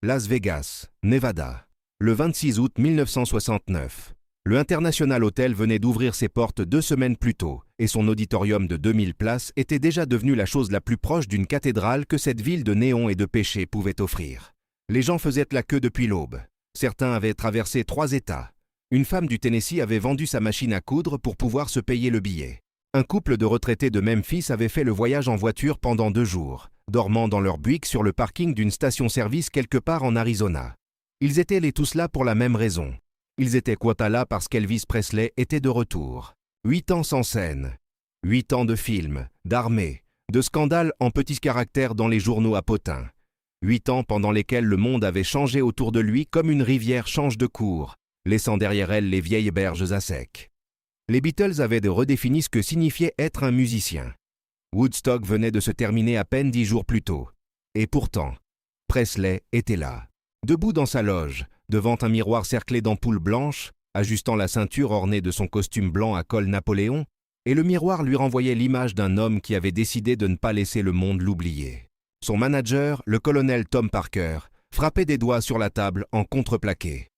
Las Vegas, Nevada. Le 26 août 1969. Le International Hotel venait d'ouvrir ses portes 2 semaines plus tôt, et son auditorium de 2000 places était déjà devenu la chose la plus proche d'une cathédrale que cette ville de néon et de péché pouvait offrir. Les gens faisaient la queue depuis l'aube. Certains avaient traversé 3 États. Une femme du Tennessee avait vendu sa machine à coudre pour pouvoir se payer le billet. Un couple de retraités de Memphis avait fait le voyage en voiture pendant 2 jours, dormant dans leur Buick sur le parking d'une station-service quelque part en Arizona. Ils étaient tous là pour la même raison. Ils étaient là parce qu'Elvis Presley était de retour. 8 ans sans scène. 8 ans de films, d'armée, de scandales en petits caractères dans les journaux à potins. 8 ans pendant lesquels le monde avait changé autour de lui comme une rivière change de cours, laissant derrière elle les vieilles berges à sec. Les Beatles avaient redéfini ce que signifiait être un musicien. Woodstock venait de se terminer à peine 10 jours plus tôt. Et pourtant, Presley était là, debout dans sa loge, devant un miroir cerclé d'ampoules blanches, ajustant la ceinture ornée de son costume blanc à col Napoléon, et le miroir lui renvoyait l'image d'un homme qui avait décidé de ne pas laisser le monde l'oublier. Son manager, le colonel Tom Parker, frappait des doigts sur la table en contreplaqué.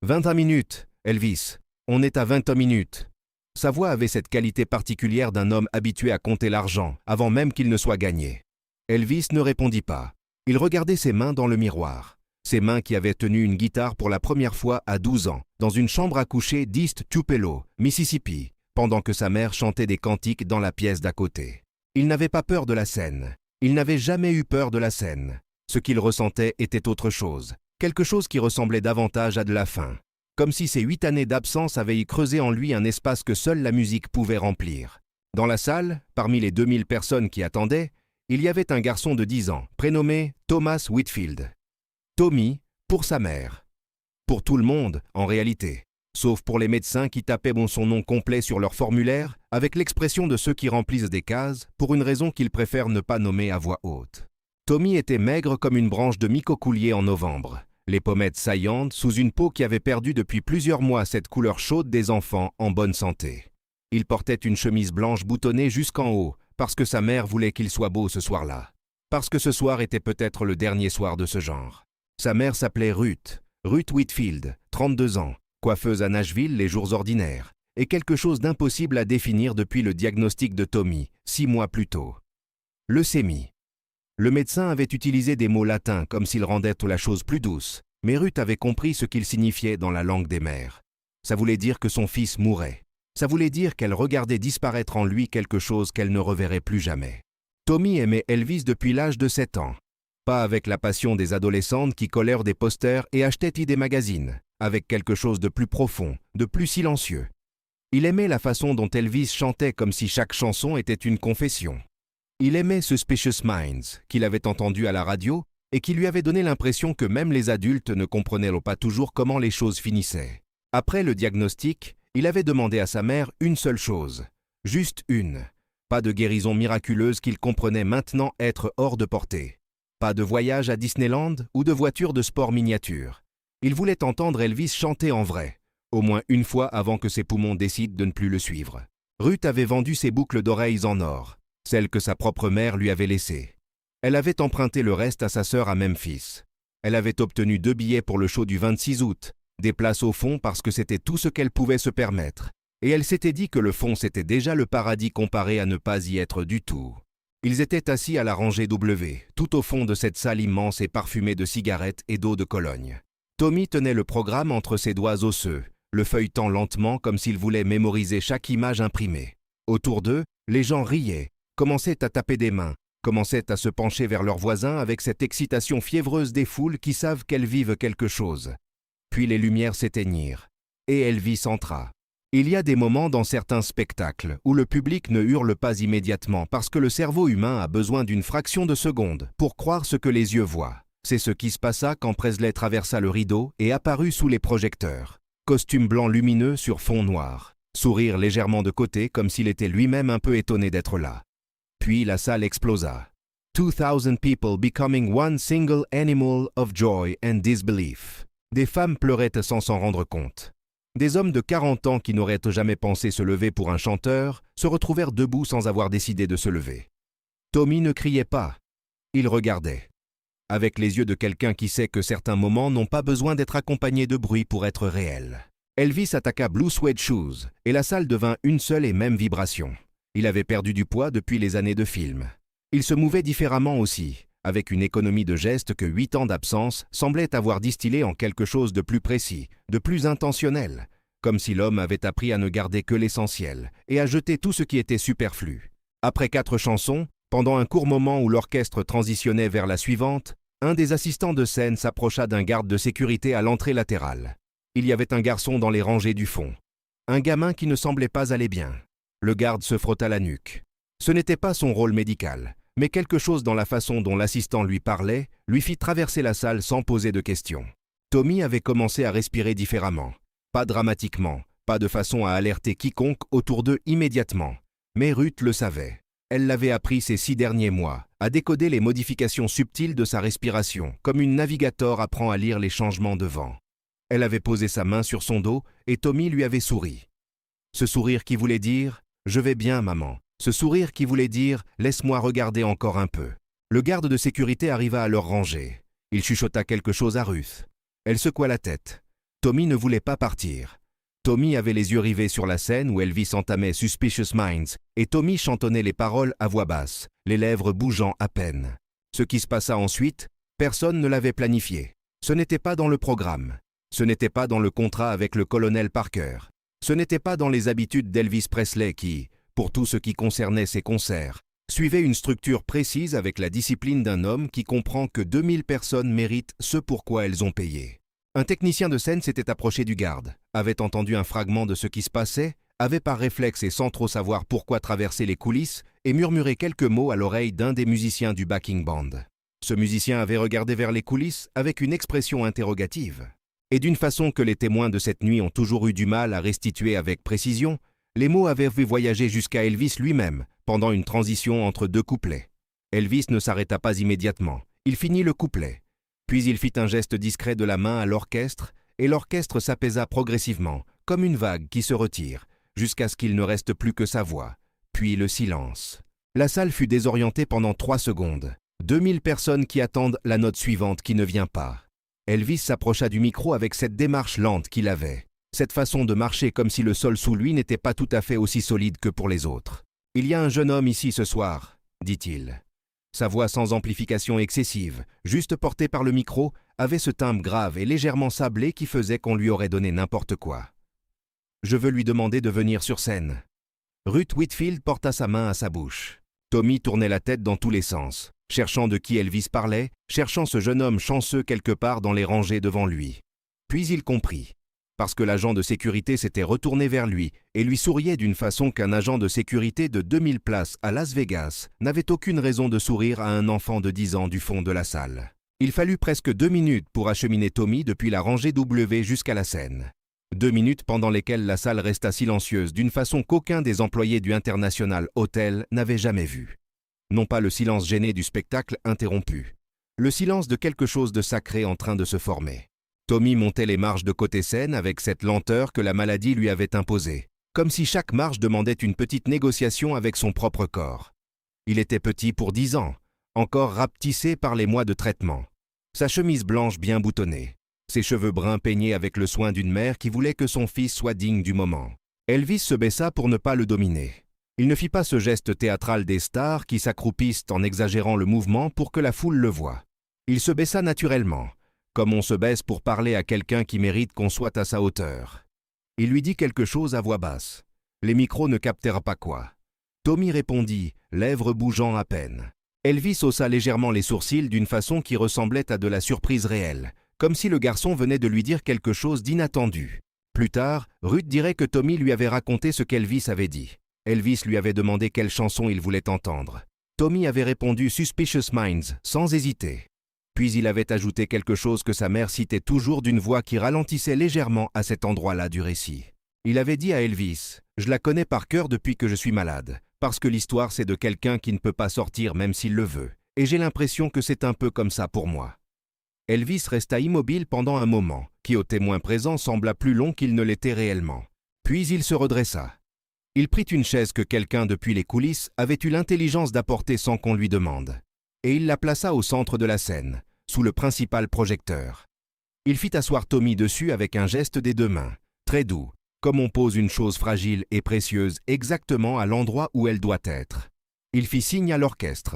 21 minutes, Elvis, on est à 21 minutes. Sa voix avait cette qualité particulière d'un homme habitué à compter l'argent avant même qu'il ne soit gagné. Elvis ne répondit pas. Il regardait ses mains dans le miroir. Ses mains qui avaient tenu une guitare pour la première fois à 12 ans, dans une chambre à coucher d'East Tupelo, Mississippi, pendant que sa mère chantait des cantiques dans la pièce d'à côté. Il n'avait pas peur de la scène. Il n'avait jamais eu peur de la scène. Ce qu'il ressentait était autre chose, quelque chose qui ressemblait davantage à de la faim. Comme si ces 8 années d'absence avaient y creusé en lui un espace que seule la musique pouvait remplir. Dans la salle, parmi les 2000 personnes qui attendaient, il y avait un garçon de 10 ans, prénommé Thomas Whitfield. Tommy, pour sa mère. Pour tout le monde, en réalité. Sauf pour les médecins qui tapaient son nom complet sur leur formulaire, avec l'expression de ceux qui remplissent des cases, pour une raison qu'ils préfèrent ne pas nommer à voix haute. Tommy était maigre comme une branche de micocoulier en novembre, les pommettes saillantes sous une peau qui avait perdu depuis plusieurs mois cette couleur chaude des enfants en bonne santé. Il portait une chemise blanche boutonnée jusqu'en haut, parce que sa mère voulait qu'il soit beau ce soir-là. Parce que ce soir était peut-être le dernier soir de ce genre. Sa mère s'appelait Ruth Whitfield, 32 ans, coiffeuse à Nashville les jours ordinaires, et quelque chose d'impossible à définir depuis le diagnostic de Tommy, 6 mois plus tôt. Leucémie. Le médecin avait utilisé des mots latins comme s'il rendait la chose plus douce, mais Ruth avait compris ce qu'il signifiait dans la langue des mères. Ça voulait dire que son fils mourait. Ça voulait dire qu'elle regardait disparaître en lui quelque chose qu'elle ne reverrait plus jamais. Tommy aimait Elvis depuis l'âge de 7 ans. Pas avec la passion des adolescentes qui collèrent des posters et achetaient des magazines, avec quelque chose de plus profond, de plus silencieux. Il aimait la façon dont Elvis chantait comme si chaque chanson était une confession. Il aimait Suspicious Minds, qu'il avait entendu à la radio et qui lui avait donné l'impression que même les adultes ne comprenaient pas toujours comment les choses finissaient. Après le diagnostic, il avait demandé à sa mère une seule chose, juste une. Pas de guérison miraculeuse qu'il comprenait maintenant être hors de portée. Pas de voyage à Disneyland ou de voiture de sport miniature. Il voulait entendre Elvis chanter en vrai, au moins une fois avant que ses poumons décident de ne plus le suivre. Ruth avait vendu ses boucles d'oreilles en or, celles que sa propre mère lui avait laissées. Elle avait emprunté le reste à sa sœur à Memphis. Elle avait obtenu 2 billets pour le show du 26 août, des places au fond parce que c'était tout ce qu'elle pouvait se permettre, et elle s'était dit que le fond c'était déjà le paradis comparé à ne pas y être du tout. Ils étaient assis à la rangée W, tout au fond de cette salle immense et parfumée de cigarettes et d'eau de Cologne. Tommy tenait le programme entre ses doigts osseux, le feuilletant lentement comme s'il voulait mémoriser chaque image imprimée. Autour d'eux, les gens riaient, commençaient à taper des mains, commençaient à se pencher vers leurs voisins avec cette excitation fiévreuse des foules qui savent qu'elles vivent quelque chose. Puis les lumières s'éteignirent, et Elvis entra. Il y a des moments dans certains spectacles où le public ne hurle pas immédiatement parce que le cerveau humain a besoin d'une fraction de seconde pour croire ce que les yeux voient. C'est ce qui se passa quand Presley traversa le rideau et apparut sous les projecteurs. Costume blanc lumineux sur fond noir. Sourire légèrement de côté comme s'il était lui-même un peu étonné d'être là. Puis la salle explosa. 2000 people becoming one single animal of joy and disbelief. Des femmes pleuraient sans s'en rendre compte. Des hommes de 40 ans qui n'auraient jamais pensé se lever pour un chanteur se retrouvèrent debout sans avoir décidé de se lever. Tommy ne criait pas. Il regardait. avec les yeux de quelqu'un qui sait que certains moments n'ont pas besoin d'être accompagnés de bruit pour être réels. Elvis attaqua Blue Suede Shoes, et la salle devint une seule et même vibration. Il avait perdu du poids depuis les années de film. Il se mouvait différemment aussi, avec une économie de gestes que 8 ans d'absence semblaient avoir distillé en quelque chose de plus précis, de plus intentionnel, comme si l'homme avait appris à ne garder que l'essentiel et à jeter tout ce qui était superflu. Après 4 chansons, pendant un court moment où l'orchestre transitionnait vers la suivante, un des assistants de scène s'approcha d'un garde de sécurité à l'entrée latérale. Il y avait un garçon dans les rangées du fond. Un gamin qui ne semblait pas aller bien. Le garde se frotta la nuque. Ce n'était pas son rôle médical, mais quelque chose dans la façon dont l'assistant lui parlait lui fit traverser la salle sans poser de questions. Tommy avait commencé à respirer différemment. Pas dramatiquement, pas de façon à alerter quiconque autour d'eux immédiatement. Mais Ruth le savait. Elle l'avait appris ces 6 derniers mois, à décoder les modifications subtiles de sa respiration, comme une navigateur apprend à lire les changements de vent. Elle avait posé sa main sur son dos et Tommy lui avait souri. Ce sourire qui voulait dire « Je vais bien, maman ». Ce sourire qui voulait dire « Laisse-moi regarder encore un peu ». Le garde de sécurité arriva à leur rangée. Il chuchota quelque chose à Ruth. Elle secoua la tête. Tommy ne voulait pas partir. Tommy avait les yeux rivés sur la scène où Elvis entamait Suspicious Minds et Tommy chantonnait les paroles à voix basse, les lèvres bougeant à peine. Ce qui se passa ensuite, personne ne l'avait planifié. Ce n'était pas dans le programme. Ce n'était pas dans le contrat avec le colonel Parker. Ce n'était pas dans les habitudes d'Elvis Presley qui, pour tout ce qui concernait ses concerts, suivait une structure précise avec la discipline d'un homme qui comprend que 2000 personnes méritent ce pourquoi elles ont payé. Un technicien de scène s'était approché du garde, avait entendu un fragment de ce qui se passait, avait par réflexe et sans trop savoir pourquoi traverser les coulisses et murmuré quelques mots à l'oreille d'un des musiciens du backing band. Ce musicien avait regardé vers les coulisses avec une expression interrogative. Et d'une façon que les témoins de cette nuit ont toujours eu du mal à restituer avec précision, les mots avaient fait voyager jusqu'à Elvis lui-même pendant une transition entre 2 couplets. Elvis ne s'arrêta pas immédiatement. Il finit le couplet. Puis il fit un geste discret de la main à l'orchestre et l'orchestre s'apaisa progressivement, comme une vague qui se retire, jusqu'à ce qu'il ne reste plus que sa voix. Puis le silence. La salle fut désorientée pendant 3 secondes. 2000 personnes qui attendent la note suivante qui ne vient pas. Elvis s'approcha du micro avec cette démarche lente qu'il avait. Cette façon de marcher comme si le sol sous lui n'était pas tout à fait aussi solide que pour les autres. « Il y a un jeune homme ici ce soir », dit-il. Sa voix sans amplification excessive, juste portée par le micro, avait ce timbre grave et légèrement sablé qui faisait qu'on lui aurait donné n'importe quoi. « Je veux lui demander de venir sur scène. » Ruth Whitfield porta sa main à sa bouche. Tommy tournait la tête dans tous les sens, cherchant de qui Elvis parlait, cherchant ce jeune homme chanceux quelque part dans les rangées devant lui. Puis il comprit. Parce que l'agent de sécurité s'était retourné vers lui et lui souriait d'une façon qu'un agent de sécurité de 2000 places à Las Vegas n'avait aucune raison de sourire à un enfant de 10 ans du fond de la salle. Il fallut presque 2 minutes pour acheminer Tommy depuis la rangée W jusqu'à la scène. 2 minutes pendant lesquelles la salle resta silencieuse d'une façon qu'aucun des employés du International Hotel n'avait jamais vue. Non pas le silence gêné du spectacle interrompu, le silence de quelque chose de sacré en train de se former. Tommy montait les marches de côté scène avec cette lenteur que la maladie lui avait imposée, comme si chaque marche demandait une petite négociation avec son propre corps. Il était petit pour 10 ans, encore rapetissé par les mois de traitement. Sa chemise blanche bien boutonnée, ses cheveux bruns peignés avec le soin d'une mère qui voulait que son fils soit digne du moment. Elvis se baissa pour ne pas le dominer. Il ne fit pas ce geste théâtral des stars qui s'accroupissent en exagérant le mouvement pour que la foule le voie. Il se baissa naturellement, comme on se baisse pour parler à quelqu'un qui mérite qu'on soit à sa hauteur. Il lui dit quelque chose à voix basse. Les micros ne captèrent pas quoi. Tommy répondit, lèvres bougeant à peine. Elvis haussa légèrement les sourcils d'une façon qui ressemblait à de la surprise réelle, comme si le garçon venait de lui dire quelque chose d'inattendu. Plus tard, Ruth dirait que Tommy lui avait raconté ce qu'Elvis avait dit. Elvis lui avait demandé quelle chanson il voulait entendre. Tommy avait répondu « Suspicious Minds » sans hésiter. Puis il avait ajouté quelque chose que sa mère citait toujours d'une voix qui ralentissait légèrement à cet endroit-là du récit. Il avait dit à Elvis « Je la connais par cœur depuis que je suis malade, parce que l'histoire c'est de quelqu'un qui ne peut pas sortir même s'il le veut, et j'ai l'impression que c'est un peu comme ça pour moi. » Elvis resta immobile pendant un moment, qui aux témoins présents sembla plus long qu'il ne l'était réellement. Puis il se redressa. Il prit une chaise que quelqu'un depuis les coulisses avait eu l'intelligence d'apporter sans qu'on lui demande. Et il la plaça au centre de la scène, sous le principal projecteur. Il fit asseoir Tommy dessus avec un geste des deux mains, très doux, comme on pose une chose fragile et précieuse exactement à l'endroit où elle doit être. Il fit signe à l'orchestre.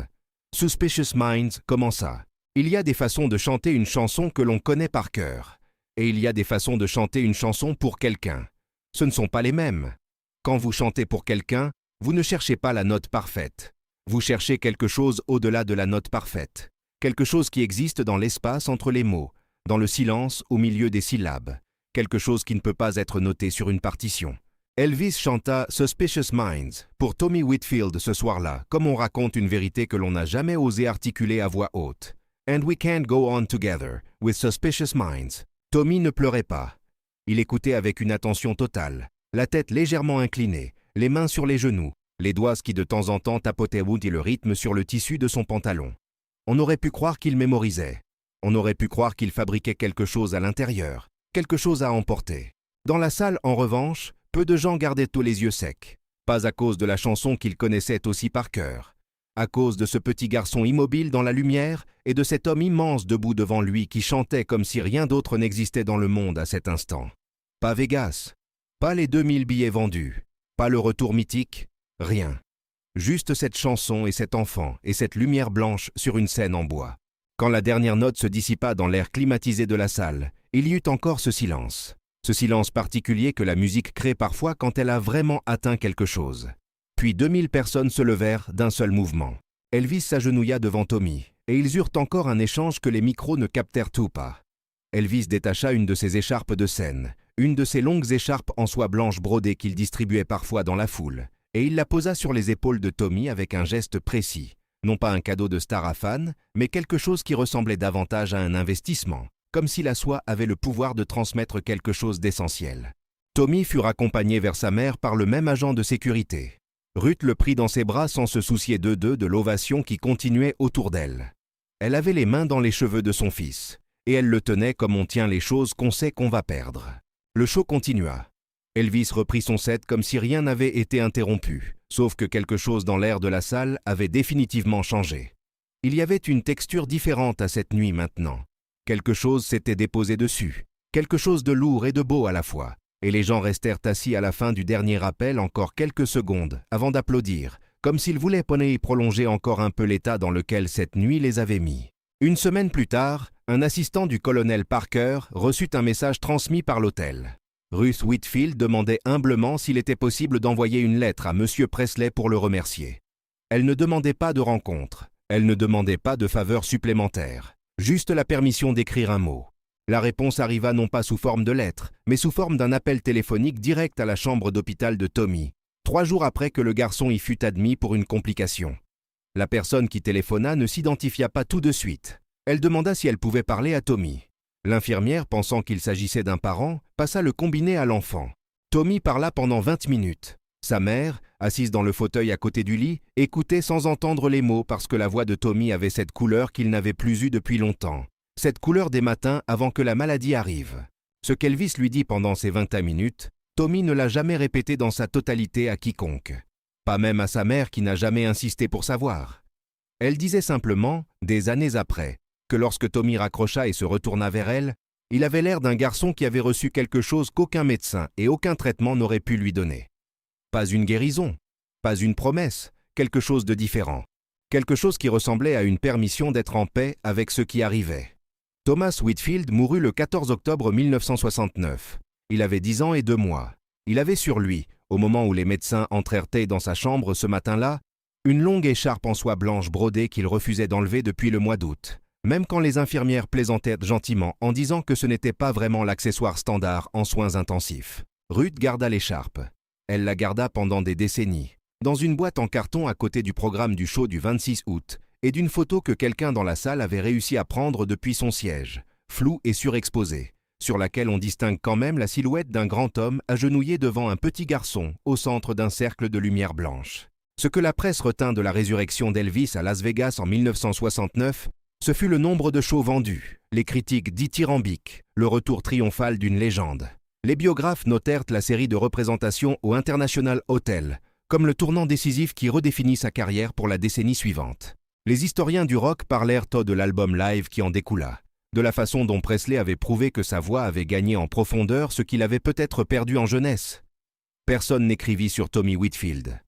Suspicious Minds commença. Il y a des façons de chanter une chanson que l'on connaît par cœur, et il y a des façons de chanter une chanson pour quelqu'un. Ce ne sont pas les mêmes. Quand vous chantez pour quelqu'un, vous ne cherchez pas la note parfaite. Vous cherchez quelque chose au-delà de la note parfaite. Quelque chose qui existe dans l'espace entre les mots, dans le silence au milieu des syllabes. Quelque chose qui ne peut pas être noté sur une partition. Elvis chanta Suspicious Minds pour Tommy Whitfield ce soir-là, comme on raconte une vérité que l'on n'a jamais osé articuler à voix haute. And we can't go on together with Suspicious Minds. Tommy ne pleurait pas. Il écoutait avec une attention totale, la tête légèrement inclinée, les mains sur les genoux, les doigts qui de temps en temps tapotaient Woody le rythme sur le tissu de son pantalon. On aurait pu croire qu'il mémorisait. On aurait pu croire qu'il fabriquait quelque chose à l'intérieur, quelque chose à emporter. Dans la salle, en revanche, peu de gens gardaient tous les yeux secs. Pas à cause de la chanson qu'ils connaissaient aussi par cœur. À cause de ce petit garçon immobile dans la lumière et de cet homme immense debout devant lui qui chantait comme si rien d'autre n'existait dans le monde à cet instant. Pas Vegas, pas les 2000 billets vendus, pas le retour mythique, rien. Juste cette chanson et cet enfant et cette lumière blanche sur une scène en bois. Quand la dernière note se dissipa dans l'air climatisé de la salle, il y eut encore ce silence particulier que la musique crée parfois quand elle a vraiment atteint quelque chose. Puis 2000 personnes se levèrent d'un seul mouvement. Elvis s'agenouilla devant Tommy, et ils eurent encore un échange que les micros ne captèrent tout pas. Elvis détacha une de ses écharpes de scène, une de ces longues écharpes en soie blanche brodée qu'il distribuait parfois dans la foule, et il la posa sur les épaules de Tommy avec un geste précis. Non pas un cadeau de star à fan, mais quelque chose qui ressemblait davantage à un investissement, comme si la soie avait le pouvoir de transmettre quelque chose d'essentiel. Tommy fut raccompagné vers sa mère par le même agent de sécurité. Ruth le prit dans ses bras sans se soucier de l'ovation qui continuait autour d'elle. Elle avait les mains dans les cheveux de son fils, et elle le tenait comme on tient les choses qu'on sait qu'on va perdre. Le show continua. Elvis reprit son set comme si rien n'avait été interrompu, sauf que quelque chose dans l'air de la salle avait définitivement changé. Il y avait une texture différente à cette nuit maintenant. Quelque chose s'était déposé dessus, quelque chose de lourd et de beau à la fois, et les gens restèrent assis à la fin du dernier appel encore quelques secondes avant d'applaudir, comme s'ils voulaient prolonger encore un peu l'état dans lequel cette nuit les avait mis. Une semaine plus tard, un assistant du colonel Parker reçut un message transmis par l'hôtel. Ruth Whitfield demandait humblement s'il était possible d'envoyer une lettre à M. Presley pour le remercier. Elle ne demandait pas de rencontre, elle ne demandait pas de faveur supplémentaire, juste la permission d'écrire un mot. La réponse arriva non pas sous forme de lettre, mais sous forme d'un appel téléphonique direct à la chambre d'hôpital de Tommy, 3 jours après que le garçon y fut admis pour une complication. La personne qui téléphona ne s'identifia pas tout de suite. Elle demanda si elle pouvait parler à Tommy. L'infirmière, pensant qu'il s'agissait d'un parent, passa le combiné à l'enfant. Tommy parla pendant 20 minutes. Sa mère, assise dans le fauteuil à côté du lit, écoutait sans entendre les mots parce que la voix de Tommy avait cette couleur qu'il n'avait plus eue depuis longtemps. Cette couleur des matins avant que la maladie arrive. Ce qu'Elvis lui dit pendant ces 20 minutes, Tommy ne l'a jamais répété dans sa totalité à quiconque. Pas même à sa mère qui n'a jamais insisté pour savoir. Elle disait simplement, des années après, que lorsque Tommy raccrocha et se retourna vers elle, il avait l'air d'un garçon qui avait reçu quelque chose qu'aucun médecin et aucun traitement n'aurait pu lui donner. Pas une guérison, pas une promesse, quelque chose de différent. Quelque chose qui ressemblait à une permission d'être en paix avec ce qui arrivait. Thomas Whitfield mourut le 14 octobre 1969. Il avait 10 ans et 2 mois. Il avait sur lui, au moment où les médecins entrèrent dans sa chambre ce matin-là, une longue écharpe en soie blanche brodée qu'il refusait d'enlever depuis le mois d'août. Même quand les infirmières plaisantaient gentiment en disant que ce n'était pas vraiment l'accessoire standard en soins intensifs. Ruth garda l'écharpe. Elle la garda pendant des décennies, dans une boîte en carton à côté du programme du show du 26 août et d'une photo que quelqu'un dans la salle avait réussi à prendre depuis son siège, floue et surexposée, sur laquelle on distingue quand même la silhouette d'un grand homme agenouillé devant un petit garçon au centre d'un cercle de lumière blanche. Ce que la presse retint de la résurrection d'Elvis à Las Vegas en 1969, ce fut le nombre de shows vendus, les critiques dithyrambiques, le retour triomphal d'une légende. Les biographes notèrent la série de représentations au International Hotel, comme le tournant décisif qui redéfinit sa carrière pour la décennie suivante. Les historiens du rock parlèrent tôt de l'album live qui en découla, de la façon dont Presley avait prouvé que sa voix avait gagné en profondeur ce qu'il avait peut-être perdu en jeunesse. Personne n'écrivit sur Tommy Whitfield.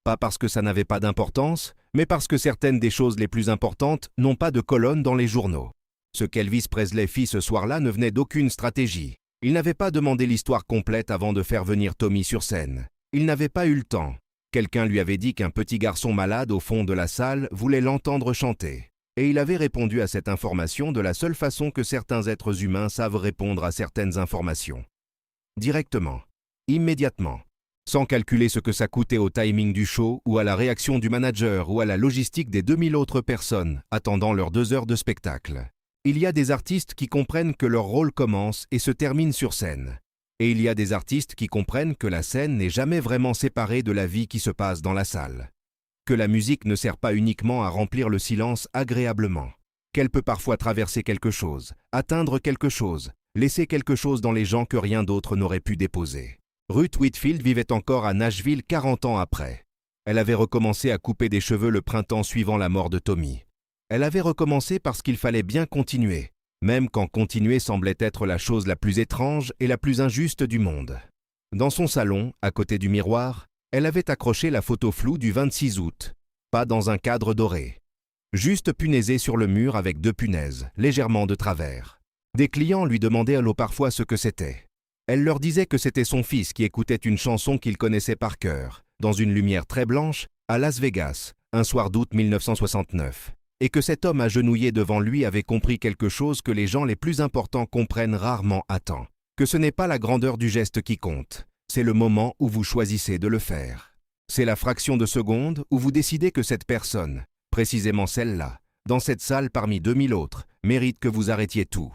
Pas parce que ça n'avait pas d'importance, mais parce que certaines des choses les plus importantes n'ont pas de colonne dans les journaux. Ce qu'Elvis Presley fit ce soir-là ne venait d'aucune stratégie. Il n'avait pas demandé l'histoire complète avant de faire venir Tommy sur scène. Il n'avait pas eu le temps. Quelqu'un lui avait dit qu'un petit garçon malade au fond de la salle voulait l'entendre chanter. Et il avait répondu à cette information de la seule façon que certains êtres humains savent répondre à certaines informations. Directement, immédiatement, sans calculer ce que ça coûtait au timing du show ou à la réaction du manager ou à la logistique des 2000 autres personnes attendant leurs 2 heures de spectacle. Il y a des artistes qui comprennent que leur rôle commence et se termine sur scène. Et il y a des artistes qui comprennent que la scène n'est jamais vraiment séparée de la vie qui se passe dans la salle. Que la musique ne sert pas uniquement à remplir le silence agréablement. Qu'elle peut parfois traverser quelque chose, atteindre quelque chose, laisser quelque chose dans les gens que rien d'autre n'aurait pu déposer. Ruth Whitfield vivait encore à Nashville 40 ans après. Elle avait recommencé à couper des cheveux le printemps suivant la mort de Tommy. Elle avait recommencé parce qu'il fallait bien continuer, même quand continuer semblait être la chose la plus étrange et la plus injuste du monde. Dans son salon, à côté du miroir, elle avait accroché la photo floue du 26 août, pas dans un cadre doré. Juste punaisée sur le mur avec 2 punaises, légèrement de travers. Des clients lui demandaient alors parfois ce que c'était. Elle leur disait que c'était son fils qui écoutait une chanson qu'il connaissait par cœur, dans une lumière très blanche, à Las Vegas, un soir d'août 1969. Et que cet homme agenouillé devant lui avait compris quelque chose que les gens les plus importants comprennent rarement à temps. Que ce n'est pas la grandeur du geste qui compte, c'est le moment où vous choisissez de le faire. C'est la fraction de seconde où vous décidez que cette personne, précisément celle-là, dans cette salle parmi 2000 autres, mérite que vous arrêtiez tout.